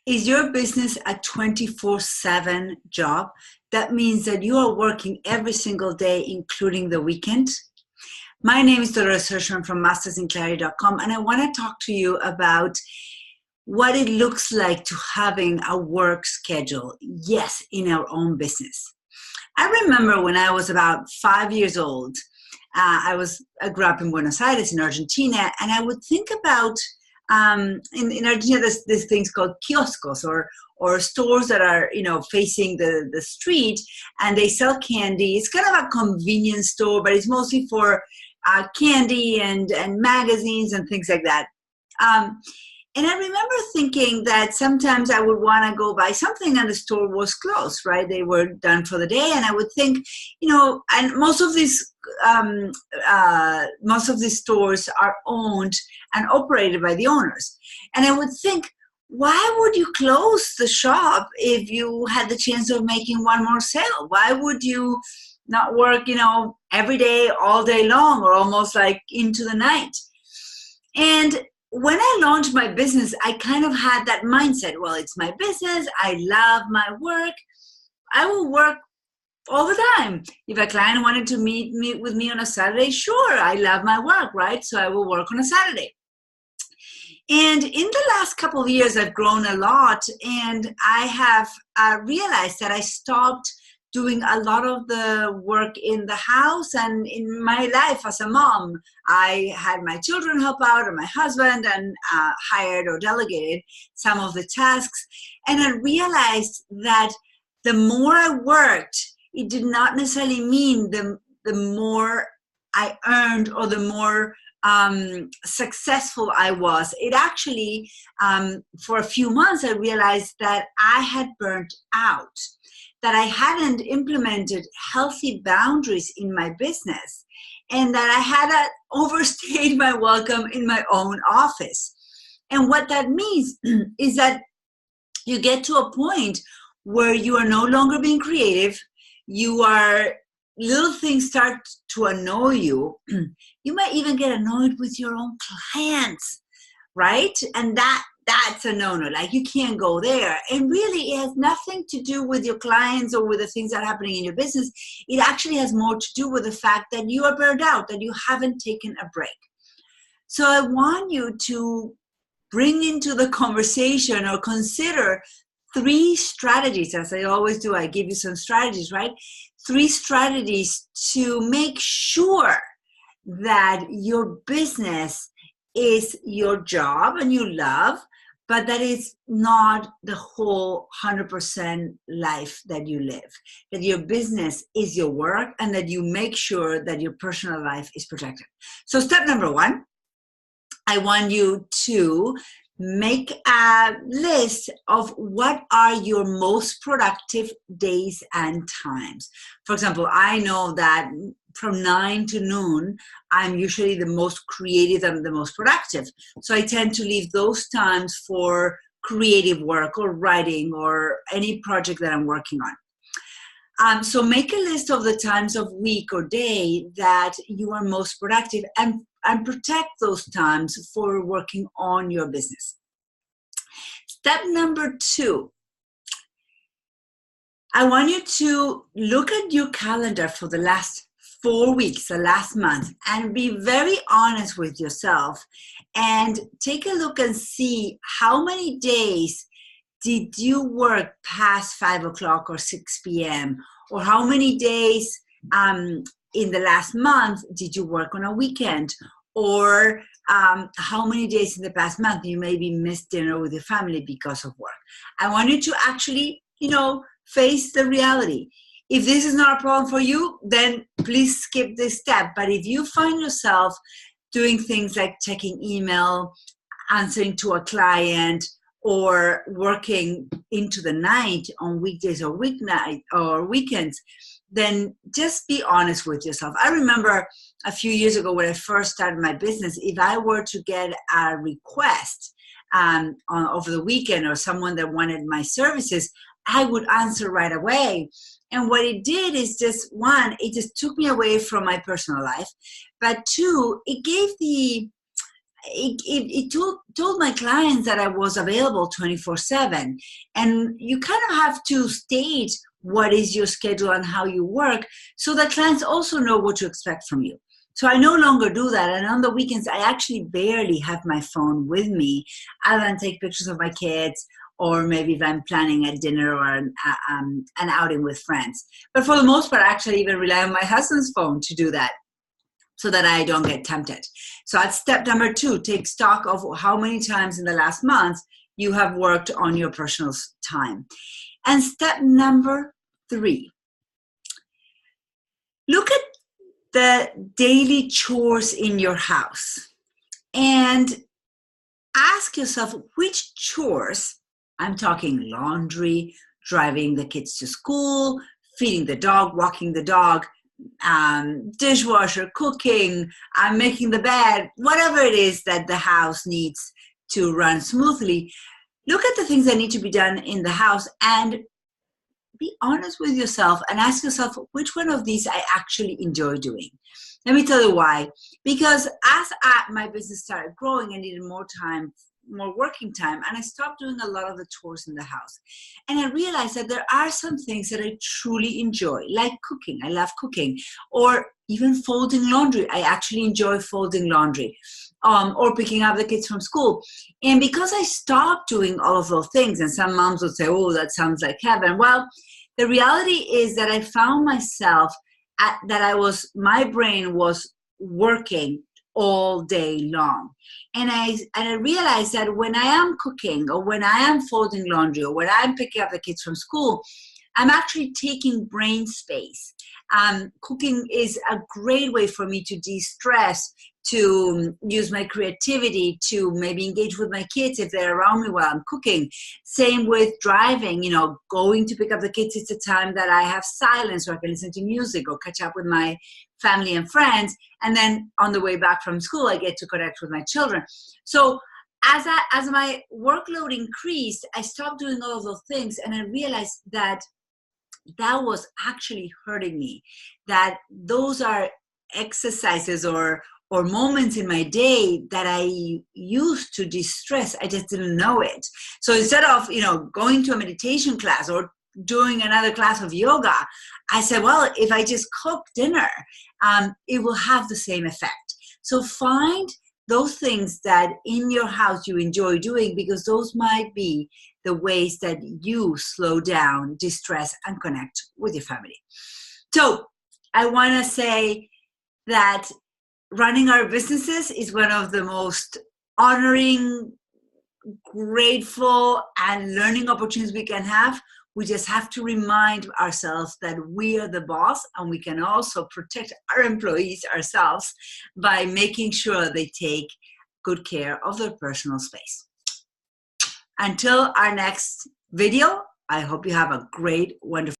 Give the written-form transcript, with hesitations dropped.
Is your business a 24/7 job? That means that you are working every single day, including the weekend. My name is Dolores Hirschman from mastersinclarity.com, and I want to talk to you about what it looks like to having a work schedule, yes, in our own business. I remember when I was about 5 years old, I grew up in Buenos Aires in Argentina, and I would think about in Argentina, there's things called kioscos or stores that are, facing the street, and they sell candy. It's kind of a convenience store, but it's mostly for candy and magazines and things like that. And I remember thinking that sometimes I would want to go buy something and the store was closed, right? They were done for the day. And I would think, and most of these stores are owned and operated by the owners. And I would think, why would you close the shop if you had the chance of making one more sale? Why would you not work, every day, all day long, or almost like into the night? And when I launched my business, I kind of had that mindset. Well, it's my business. I love my work. I will work all the time. If a client wanted to meet with me on a Saturday, sure, I love my work, right? So I will work on a Saturday. And in the last couple of years, I've grown a lot, and I have realized that I stopped doing a lot of the work in the house and in my life as a mom. I had my children help out, or my husband, and hired or delegated some of the tasks. And I realized that the more I worked, it did not necessarily mean the more I earned or the more successful I was. It actually, for a few months, I realized that I had burnt out, that I hadn't implemented healthy boundaries in my business, and that I had overstayed my welcome in my own office. And what that means is that you get to a point where you are no longer being creative. Little things start to annoy you. You might even get annoyed with your own clients, right? And that's a no-no. Like, you can't go there. And really, it has nothing to do with your clients or with the things that are happening in your business. It actually has more to do with the fact that you are burned out, that you haven't taken a break. So I want you to bring into the conversation or consider 3 strategies. As I always do, I give you some strategies, right? 3 strategies to make sure that your business is your job and you love, but that it's not the whole 100% life that you live. That your business is your work, and that you make sure that your personal life is protected. So step number 1, I want you to make a list of what are your most productive days and times. For example, I know that from 9 to noon, I'm usually the most creative and the most productive. So I tend to leave those times for creative work or writing or any project that I'm working on. So make a list of the times of week or day that you are most productive, and protect those times for working on your business. Step number 2, I want you to look at your calendar for the last 4 weeks, the last month, and be very honest with yourself and take a look and see how many days did you work past 5 o'clock or 6 p.m. or how many days in the last month did you work on a weekend, or how many days in the past month you maybe missed dinner with your family because of work. I want you to actually, face the reality. If this is not a problem for you, then please skip this step. But if you find yourself doing things like checking email, answering to a client, or working into the night on weekdays or weeknight or weekends, then just be honest with yourself. I remember a few years ago when I first started my business, if I were to get a request over the weekend or someone that wanted my services, I would answer right away. And what it did is just, 1, it just took me away from my personal life. But 2, it gave it told my clients that I was available 24/7. And you kind of have to state what is your schedule and how you work so that clients also know what to expect from you. So I no longer do that. And on the weekends, I actually barely have my phone with me other than take pictures of my kids, or maybe if I'm planning a dinner or an outing with friends. But for the most part, I actually even rely on my husband's phone to do that, so that I don't get tempted. So that's step number 2, take stock of how many times in the last month you have worked on your personal time. And step number 3, look at the daily chores in your house and ask yourself which chores, I'm talking laundry, driving the kids to school, feeding the dog, walking the dog, dishwasher, cooking, making the bed, whatever it is that the house needs to run smoothly. Look at the things that need to be done in the house and be honest with yourself and ask yourself which one of these I actually enjoy doing. Let me tell you why. Because as my business started growing, I needed more time, more working time, and I stopped doing a lot of the chores in the house. And I realized that there are some things that I truly enjoy, like cooking. I love cooking. Or even folding laundry. I actually enjoy folding laundry. Or picking up the kids from school. And because I stopped doing all of those things, and some moms would say, oh, that sounds like heaven. Well, the reality is that I found myself my brain was working all day long. And I realized that when I am cooking, or when I am folding laundry, or when I'm picking up the kids from school, I'm actually taking brain space. Cooking is a great way for me to de-stress, to use my creativity, to maybe engage with my kids if they're around me while I'm cooking. Same with driving, going to pick up the kids. It's a time that I have silence, or I can listen to music or catch up with my family and friends. And then on the way back from school, I get to connect with my children. So as my workload increased, I stopped doing all of those things, and I realized that was actually hurting me, that those are exercises or moments in my day that I used to de-stress. I just didn't know it. So instead of, going to a meditation class or doing another class of yoga, I said, well, if I just cook dinner, it will have the same effect. So find those things that in your house you enjoy doing, because those might be the ways that you slow down, distress, and connect with your family. So I want to say that running our businesses is one of the most honoring, grateful, and learning opportunities we can have. We just have to remind ourselves that we are the boss, and we can also protect our employees ourselves by making sure they take good care of their personal space. Until our next video, I hope you have a great, wonderful